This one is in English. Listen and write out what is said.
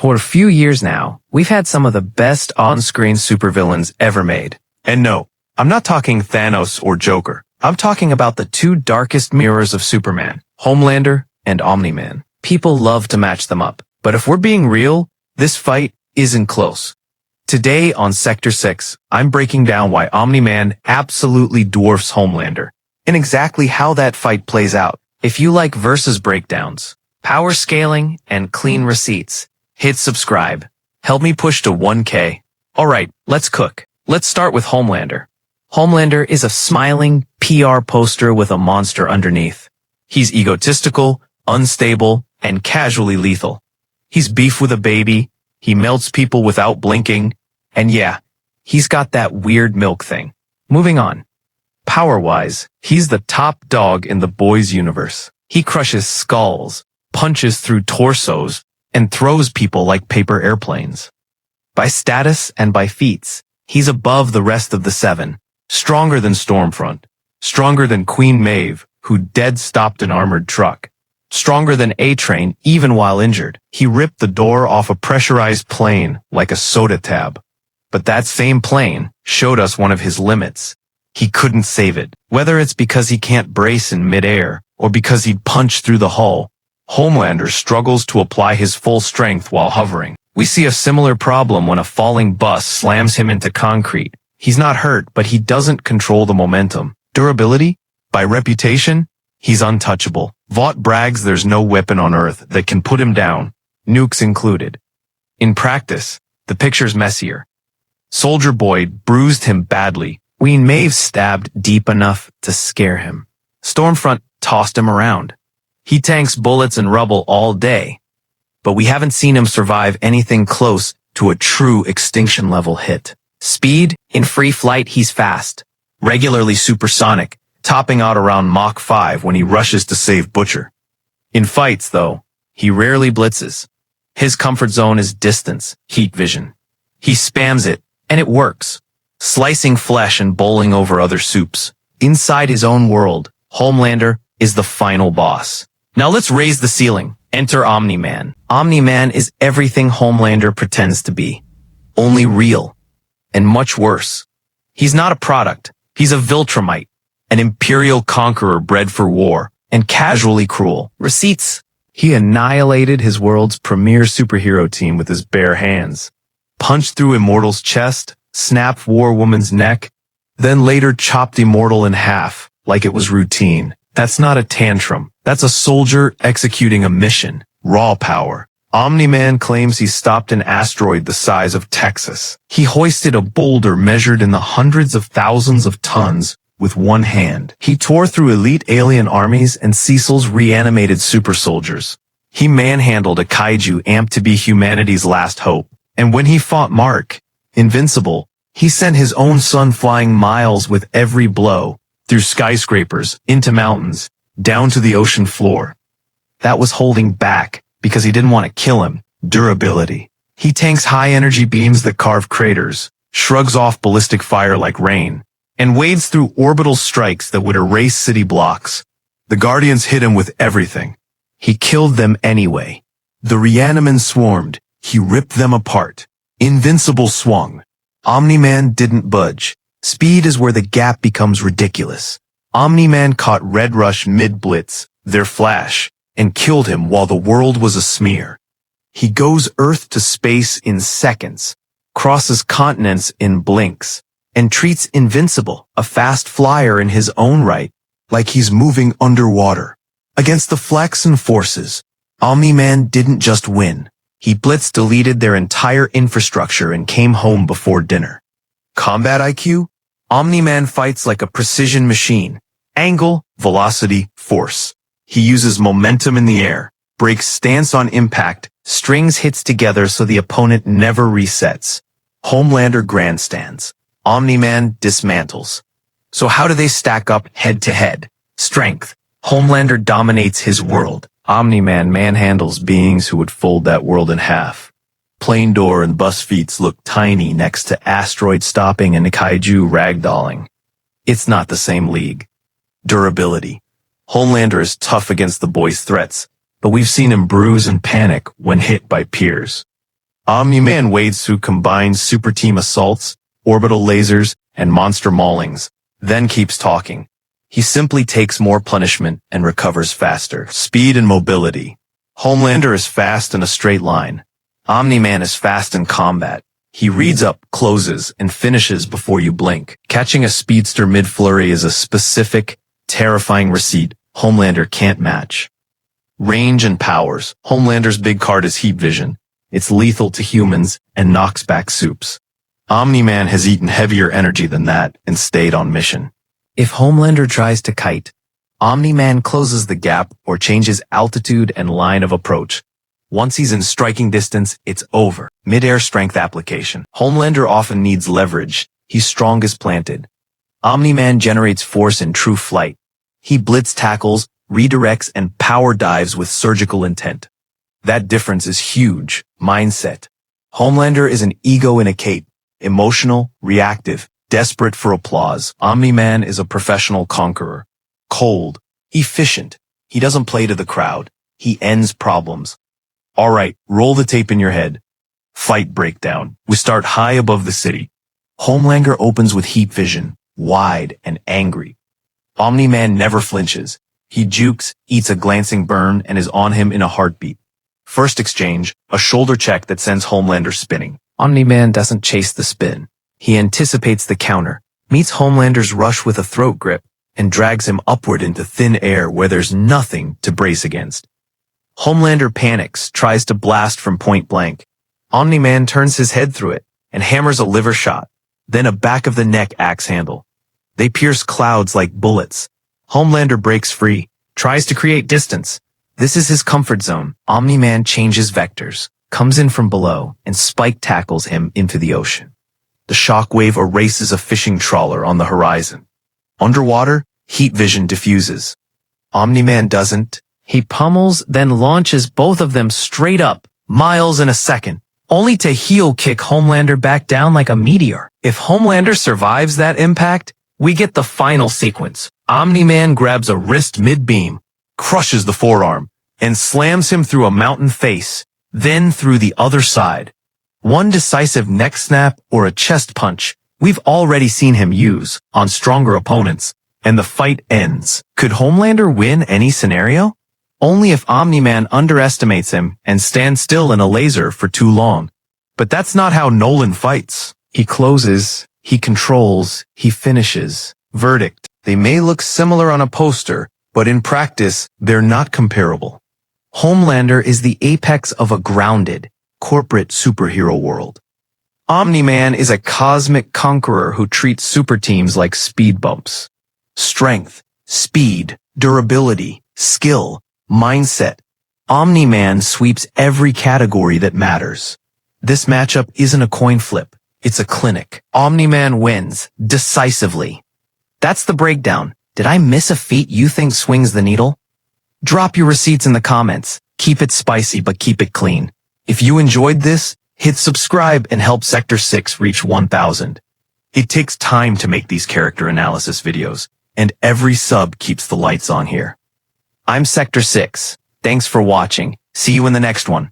For a few years now, we've had some of the best on-screen supervillains ever made. And no, I'm not talking Thanos or Joker. I'm talking about the two darkest mirrors of Superman, Homelander and Omni-Man. People love to match them up, but if we're being real, this fight isn't close. Today on Sector 6, I'm breaking down why Omni-Man absolutely dwarfs Homelander, and exactly how that fight plays out. If you like versus breakdowns, power scaling, and clean receipts, hit subscribe. Help me push to 1K. Alright, let's cook. Let's start with Homelander. Homelander is a smiling PR poster with a monster underneath. He's egotistical, unstable, and casually lethal. He's beef with a baby, he melts people without blinking, and yeah, he's got that weird milk thing. Moving on. Power-wise, he's the top dog in the boys' universe. He crushes skulls, punches through torsos, and throws people like paper airplanes. By status and by feats, he's above the rest of the seven. Stronger than Stormfront. Stronger than Queen Maeve, who dead-stopped an armored truck. Stronger than A-Train even while injured. He ripped the door off a pressurized plane like a soda tab. But that same plane showed us one of his limits. He couldn't save it. Whether it's because he can't brace in midair, or because he'd punch through the hull, Homelander struggles to apply his full strength while hovering. We see a similar problem when a falling bus slams him into concrete. He's not hurt, but he doesn't control the momentum. Durability? By reputation, he's untouchable. Vought brags there's no weapon on Earth that can put him down, nukes included. In practice, the picture's messier. Soldier Boy bruised him badly. Queen Maeve stabbed deep enough to scare him. Stormfront tossed him around. He tanks bullets and rubble all day, but we haven't seen him survive anything close to a true extinction-level hit. Speed? In free flight, he's fast. Regularly supersonic, topping out around Mach 5 when he rushes to save Butcher. In fights, though, he rarely blitzes. His comfort zone is distance, heat vision. He spams it, and it works. Slicing flesh and bowling over other soups. Inside his own world, Homelander is the final boss. Now let's raise the ceiling. Enter Omni-Man. Omni-Man is everything Homelander pretends to be. Only real. And much worse. He's not a product. He's a Viltrumite. An imperial conqueror bred for war. And casually cruel. Receipts. He annihilated his world's premier superhero team with his bare hands. Punched through Immortal's chest. Snapped War Woman's neck. Then later chopped Immortal in half. Like it was routine. That's not a tantrum. That's a soldier executing a mission. Raw power. Omni-Man claims he stopped an asteroid the size of Texas. He hoisted a boulder measured in the hundreds of thousands of tons with one hand. He tore through elite alien armies and Cecil's reanimated super soldiers. He manhandled a kaiju amped to be humanity's last hope. And when he fought Mark, Invincible, he sent his own son flying miles with every blow. Through skyscrapers, into mountains, down to the ocean floor. That was holding back, because he didn't want to kill him. Durability. He tanks high-energy beams that carve craters, shrugs off ballistic fire like rain, and wades through orbital strikes that would erase city blocks. The Guardians hit him with everything. He killed them anyway. The Reaniman swarmed. He ripped them apart. Invincible swung. Omni-Man didn't budge. Speed is where the gap becomes ridiculous. Omni-Man caught Red Rush mid-blitz, their flash, and killed him while the world was a smear. He goes Earth to space in seconds, crosses continents in blinks, and treats Invincible, a fast flyer in his own right, like he's moving underwater. Against the Flaxan forces, Omni-Man didn't just win. He blitz-deleted their entire infrastructure and came home before dinner. Combat IQ? Omni-Man fights like a precision machine. Angle, velocity, force. He uses momentum in the air, breaks stance on impact, strings hits together so the opponent never resets. Homelander grandstands. Omni-Man dismantles. So how do they stack up head-to-head? Strength. Homelander dominates his world. Omni-Man manhandles beings who would fold that world in half. Plane door and bus feats look tiny next to asteroid stopping and kaiju ragdolling. It's not the same league. Durability. Homelander is tough against the boys' threats, but we've seen him bruise and panic when hit by peers. Omni-Man wades through combined super team assaults, orbital lasers, and monster maulings, then keeps talking. He simply takes more punishment and recovers faster. Speed and mobility. Homelander is fast in a straight line. Omni-Man is fast in combat. He reads up, closes, and finishes before you blink. Catching a speedster mid-flurry is a specific, terrifying receipt Homelander can't match. Range and powers. Homelander's big card is heat vision. It's lethal to humans and knocks back soups. Omni-Man has eaten heavier energy than that and stayed on mission. If Homelander tries to kite, Omni-Man closes the gap or changes altitude and line of approach. Once he's in striking distance, it's over. Mid-air strength application. Homelander often needs leverage. He's strongest planted. Omni-Man generates force in true flight. He blitz tackles, redirects, and power dives with surgical intent. That difference is huge. Mindset. Homelander is an ego in a cape. Emotional, reactive, desperate for applause. Omni-Man is a professional conqueror. Cold, efficient. He doesn't play to the crowd. He ends problems. Alright, roll the tape in your head. Fight breakdown. We start high above the city. Homelander opens with heat vision, wide and angry. Omni-Man never flinches. He jukes, eats a glancing burn, and is on him in a heartbeat. First exchange, a shoulder check that sends Homelander spinning. Omni-Man doesn't chase the spin. He anticipates the counter, meets Homelander's rush with a throat grip, and drags him upward into thin air where there's nothing to brace against. Homelander panics, tries to blast from point blank. Omni-Man turns his head through it and hammers a liver shot, then a back-of-the-neck axe handle. They pierce clouds like bullets. Homelander breaks free, tries to create distance. This is his comfort zone. Omni-Man changes vectors, comes in from below, and spike tackles him into the ocean. The shockwave erases a fishing trawler on the horizon. Underwater, heat vision diffuses. Omni-Man doesn't. He pummels, then launches both of them straight up, miles in a second, only to heel kick Homelander back down like a meteor. If Homelander survives that impact, we get the final sequence. Omni-Man grabs a wrist mid-beam, crushes the forearm, and slams him through a mountain face, then through the other side. One decisive neck snap or a chest punch we've already seen him use on stronger opponents, and the fight ends. Could Homelander win any scenario? Only if Omni-Man underestimates him and stands still in a laser for too long. But that's not how Nolan fights. He closes, he controls, he finishes. Verdict. They may look similar on a poster, but in practice, they're not comparable. Homelander is the apex of a grounded, corporate superhero world. Omni-Man is a cosmic conqueror who treats super teams like speed bumps. Strength, speed, durability, skill, mindset. Omni-Man sweeps every category that matters. This matchup isn't a coin flip. It's a clinic. Omni-Man wins, decisively. That's the breakdown. Did I miss a feat you think swings the needle? Drop your receipts in the comments. Keep it spicy, but keep it clean. If you enjoyed this, hit subscribe and help Sector 6 reach 1,000. It takes time to make these character analysis videos, and every sub keeps the lights on here. I'm Sector 6. Thanks for watching. See you in the next one.